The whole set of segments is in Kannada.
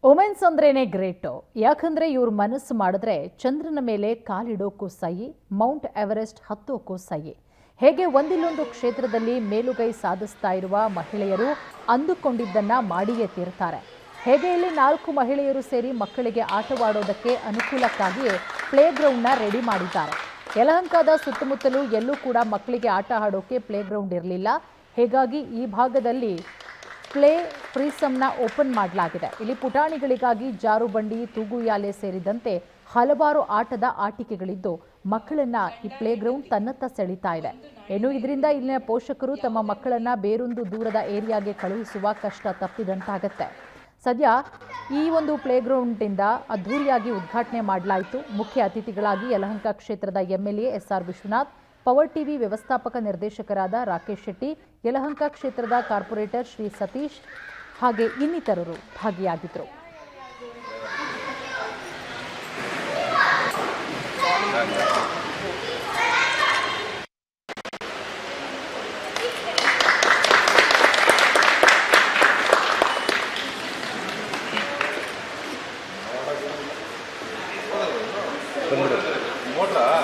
ವುಮೆನ್ಸ್ ಅಂದ್ರೇನೆ ಗ್ರೇಟು. ಯಾಕಂದ್ರೆ ಇವ್ರ ಮನಸ್ಸು ಮಾಡಿದ್ರೆ ಚಂದ್ರನ ಮೇಲೆ ಕಾಲಿಡೋಕ್ಕೂ ಸೈ, ಮೌಂಟ್ ಎವರೆಸ್ಟ್ ಹತ್ತೋಕ್ಕೂ ಸೈ. ಹೇಗೆ ಒಂದಿಲ್ಲೊಂದು ಕ್ಷೇತ್ರದಲ್ಲಿ ಮೇಲುಗೈ ಸಾಧಿಸ್ತಾ ಇರುವ ಮಹಿಳೆಯರು ಅಂದುಕೊಂಡಿದ್ದನ್ನ ಮಾಡಿಯೇ ತೀರ್ತಾರೆ. ಹೇಗೆ ಇಲ್ಲಿ 4 ಮಹಿಳೆಯರು ಸೇರಿ ಮಕ್ಕಳಿಗೆ ಆಟವಾಡೋದಕ್ಕೆ ಅನುಕೂಲಕ್ಕಾಗಿಯೇ ಪ್ಲೇ ಗ್ರೌಂಡ್ನ ರೆಡಿ ಮಾಡಿದ್ದಾರೆ. ಯಲಹಂಕದ ಸುತ್ತಮುತ್ತಲೂ ಎಲ್ಲೂ ಕೂಡ ಮಕ್ಕಳಿಗೆ ಆಟ ಆಡೋಕೆ ಪ್ಲೇ ಗ್ರೌಂಡ್ ಇರಲಿಲ್ಲ. ಹೀಗಾಗಿ ಈ ಭಾಗದಲ್ಲಿ ಪ್ಲೇ ಫ್ರೀಸಮ್ನ ಓಪನ್ ಮಾಡಲಾಗಿದೆ. ಇಲ್ಲಿ ಪುಟಾಣಿಗಳಿಗಾಗಿ ಜಾರುಬಂಡಿ, ತೂಗುಯಾಲೆ ಸೇರಿದಂತೆ ಹಲವಾರು ಆಟದ ಆಟಿಕೆಗಳಿದ್ದು ಮಕ್ಕಳನ್ನ ಈ ಪ್ಲೇ ಗ್ರೌಂಡ್ ತನ್ನತ್ತ ಸೆಳೀತಾ ಇದೆ. ಇನ್ನು ಇದರಿಂದ ಇಲ್ಲಿನ ಪೋಷಕರು ತಮ್ಮ ಮಕ್ಕಳನ್ನ ಬೇರೊಂದು ದೂರದ ಏರಿಯಾಗೆ ಕಳುಹಿಸುವ ಕಷ್ಟ ತಪ್ಪಿದಂತಾಗತ್ತೆ. ಸದ್ಯ ಈ ಒಂದು ಪ್ಲೇ ಗ್ರೌಂಡ್ನಿಂದ ಅದ್ಧೂರಿಯಾಗಿ ಉದ್ಘಾಟನೆ ಮಾಡಲಾಯಿತು. ಮುಖ್ಯ ಅತಿಥಿಗಳಾಗಿ ಯಲಹಂಕ ಕ್ಷೇತ್ರದ MLA SR Vishwanath, power TV ವ್ಯವಸ್ಥಾಪಕ ನಿರ್ದೇಶಕರಾದ ರಾಕೇಶ್ ಶೆಟ್ಟಿ, ಯಲಹಂಕ ಕ್ಷೇತ್ರದ ಕಾರ್ಪೊರೇಟರ್ ಶ್ರೀ ಸತೀಶ್ ಹಾಗೆ ಇನ್ನಿತರರು ಭಾಗಿಯಾಗಿದ್ದರು.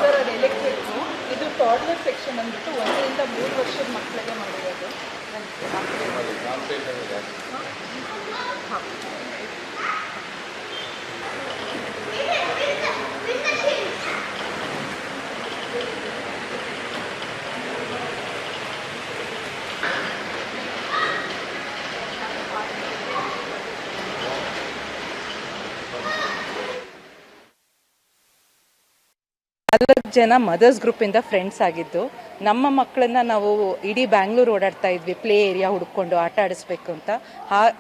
ಸರ್, ಅದು ಎಲೆಕ್ಟ್ರಿಕ್. ಇದು ಟಾಡ್ಲರ್ ಸೆಕ್ಷನ್ ಅಂದ್ಬಿಟ್ಟು 1 ರಿಂದ 3 ವರ್ಷದ ಮಕ್ಕಳಿಗೆ ಮಾಡಿರೋದು. ಜನ ಮದರ್ಸ್ ಗ್ರೂಪಿಂದ ಫ್ರೆಂಡ್ಸ್ ಆಗಿದ್ದು, ನಮ್ಮ ಮಕ್ಕಳನ್ನ ನಾವು ಇಡೀ ಬ್ಯಾಂಗ್ಳೂರು ಓಡಾಡ್ತಾ ಇದ್ವಿ ಪ್ಲೇ ಏರಿಯಾ ಹುಡ್ಕೊಂಡು ಆಟ ಆಡಿಸ್ಬೇಕು ಅಂತ.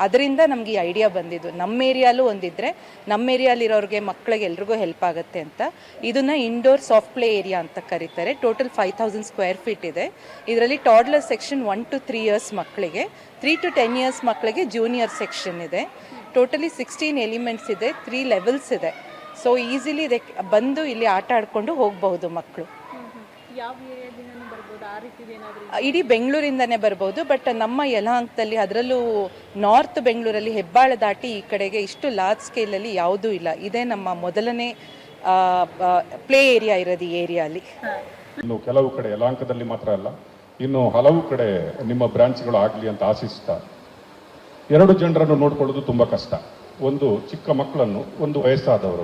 ಅದರಿಂದ ನಮ್ಗೆ ಈ ಐಡಿಯಾ ಬಂದಿದ್ದು. ನಮ್ಮ ಏರಿಯಾಲೂ ಒಂದಿದ್ರೆ ನಮ್ಮ ಏರಿಯಾಲಿರೋರಿಗೆ ಮಕ್ಕಳಿಗೆ ಎಲ್ರಿಗೂ ಹೆಲ್ಪ್ ಆಗುತ್ತೆ ಅಂತ ಇದನ್ನ ಇಂಡೋರ್ ಸಾಫ್ಟ್ ಪ್ಲೇ ಏರಿಯಾ ಅಂತ ಕರೀತಾರೆ. ಟೋಟಲ್ 5000 ಸ್ಕ್ವೇರ್ ಫೀಟ್ ಇದೆ. ಇದರಲ್ಲಿ ಟಾಡ್ಲರ್ ಸೆಕ್ಷನ್ 1 to 3 years ಮಕ್ಕಳಿಗೆ, 3 to 10 years ಮಕ್ಕಳಿಗೆ ಜೂನಿಯರ್ ಸೆಕ್ಷನ್ ಇದೆ. ಟೋಟಲಿ 16 ಎಲಿಮೆಂಟ್ಸ್ ಇದೆ, 3 ಲೆವೆಲ್ಸ್ ಇದೆ. ಸೊ ಈಸಿಲಿ ಬಂದು ಇಲ್ಲಿ ಆಟ ಆಡ್ಕೊಂಡು ಹೋಗಬಹುದು ಮಕ್ಕಳು. ಇಡೀ ಬೆಂಗಳೂರಿಂದನೇ ಬರ್ಬೋದು, ಬಟ್ ನಮ್ಮ ಯಲಹಂಕದಲ್ಲಿ, ಅದರಲ್ಲೂ ನಾರ್ತ್ ಬೆಂಗಳೂರಲ್ಲಿ ಹೆಬ್ಬಾಳ ದಾಟಿ ಈ ಕಡೆಗೆ ಇಷ್ಟು ಲಾರ್ಜ್ ಸ್ಕೇಲಲ್ಲಿ ಯಾವುದೂ ಇಲ್ಲ. ಇದೇ ನಮ್ಮ ಮೊದಲನೇ ಪ್ಲೇ ಏರಿಯಾ ಇರೋದು ಈ ಏರಿಯಾಲಿ. ಇನ್ನು ಕೆಲವು ಕಡೆ ಯಲಹಂಕದಲ್ಲಿ ಮಾತ್ರ ಅಲ್ಲ, ಇನ್ನು ಹಲವು ಕಡೆ ನಿಮ್ಮ ಬ್ರಾಂಚ್ಗಳು ಆಗಲಿ ಅಂತ ಆಶಿಸ್ತಾ, 2 ಜನರನ್ನು ನೋಡ್ಕೊಳ್ಳೋದು ತುಂಬ ಕಷ್ಟ. ಒಂದು ಚಿಕ್ಕ ಮಕ್ಕಳನ್ನು, ಒಂದು ವಯಸ್ಸಾದವರು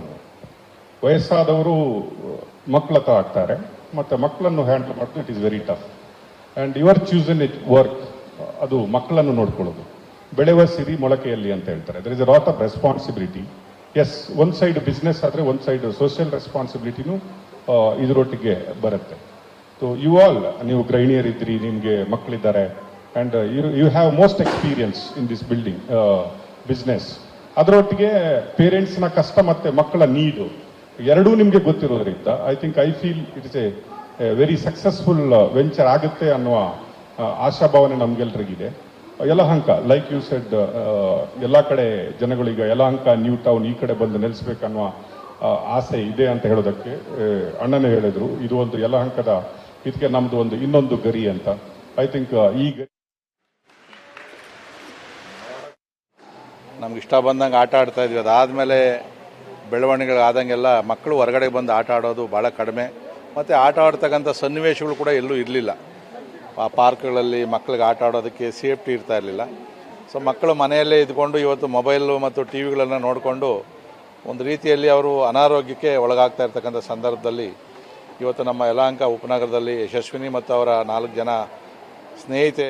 ಮಕ್ಕಳ ಹತ್ರ ಆಗ್ತಾರೆ, ಮತ್ತು ಮಕ್ಕಳನ್ನು ಹ್ಯಾಂಡಲ್ ಮಾಡೋದು it is very tough. And your chosen it work, ಅದು ಮಕ್ಕಳನ್ನು ನೋಡ್ಕೊಳ್ಳೋದು. ಬೆಳೆಯುವ ಸಿರಿ ಮೊಳಕೆಯಲ್ಲಿ ಅಂತ ಹೇಳ್ತಾರೆ. There is a lot of responsibility. Yes, ಒಂದು ಸೈಡ್ ಬಿಸ್ನೆಸ್ ಆದರೆ ಒಂದು ಸೈಡ್ ಸೋಷಿಯಲ್ ರೆಸ್ಪಾನ್ಸಿಬಿಲಿಟಿನೂ ಇದರೊಟ್ಟಿಗೆ ಬರುತ್ತೆ. ಸೊ ನೀವು ಗೃಹಿಣಿಯರಿದ್ರಿ, ನಿಮಗೆ ಮಕ್ಕಳಿದ್ದಾರೆ, and you have most experience in this building business. ಅದರೊಟ್ಟಿಗೆ ಪೇರೆಂಟ್ಸ್ನ ಕಷ್ಟ ಮತ್ತು ಮಕ್ಕಳ ನೀಡು ಎರಡೂ ನಿಮಗೆ ಗೊತ್ತಿರೋದ್ರಿಂದ I feel it is a very successful venture ಆಗುತ್ತೆ ಅನ್ನುವ ಆಶಾಭಾವನೆ ನಮಗೆಲ್ಲರಿಗಿದೆ. ಯಲಹಂಕ, ಲೈಕ್ ಯು ಸೆಡ್, ಎಲ್ಲ ಕಡೆ ಜನಗಳೀಗ ಯಲಹಂಕ ನ್ಯೂ ಟೌನ್ ಈ ಕಡೆ ಬಂದು ನೆಲೆಸ್ಬೇಕನ್ನುವ ಆಸೆ ಇದೆ ಅಂತ ಹೇಳೋದಕ್ಕೆ ಅಣ್ಣನೇ ಹೇಳಿದ್ರು. ಇದು ಒಂದು ಯಲಹಂಕದ, ಇದಕ್ಕೆ ನಮ್ಮದು ಒಂದು ಇನ್ನೊಂದು ಗರಿ ಅಂತ. ಐ ಥಿಂಕ್ ಈ ಗರಿ ನಮ್ಗೆ ಇಷ್ಟ ಬಂದಂಗೆ ಆಟ ಆಡ್ತಾ ಇದ್ವಿ. ಅದಾದಮೇಲೆ ಬೆಳವಣಿಗೆಗಳಾದಂಗೆಲ್ಲ ಮಕ್ಕಳು ಹೊರಗಡೆ ಬಂದು ಆಟ ಆಡೋದು ಭಾಳ ಕಡಿಮೆ, ಮತ್ತು ಆಟ ಆಡ್ತಕ್ಕಂಥ ಸನ್ನಿವೇಶಗಳು ಕೂಡ ಎಲ್ಲೂ ಇರಲಿಲ್ಲ. ಆ ಪಾರ್ಕ್ಗಳಲ್ಲಿ ಮಕ್ಕಳಿಗೆ ಆಟ ಆಡೋದಕ್ಕೆ ಸೇಫ್ಟಿ ಇರ್ತಾ ಇರಲಿಲ್ಲ. ಸೊ ಮಕ್ಕಳು ಮನೆಯಲ್ಲೇ ಇದ್ಕೊಂಡು ಇವತ್ತು ಮೊಬೈಲು ಮತ್ತು ಟಿ ವಿಗಳನ್ನು ನೋಡಿಕೊಂಡು ಒಂದು ರೀತಿಯಲ್ಲಿ ಅವರು ಅನಾರೋಗ್ಯಕ್ಕೆ ಒಳಗಾಗ್ತಾ ಇರ್ತಕ್ಕಂಥ ಸಂದರ್ಭದಲ್ಲಿ ಇವತ್ತು ನಮ್ಮ ಯಲಹಂಕ ಉಪನಗರದಲ್ಲಿ ಯಶಸ್ವಿನಿ ಮತ್ತು ಅವರ 4 ಜನ ಸ್ನೇಹಿತೆ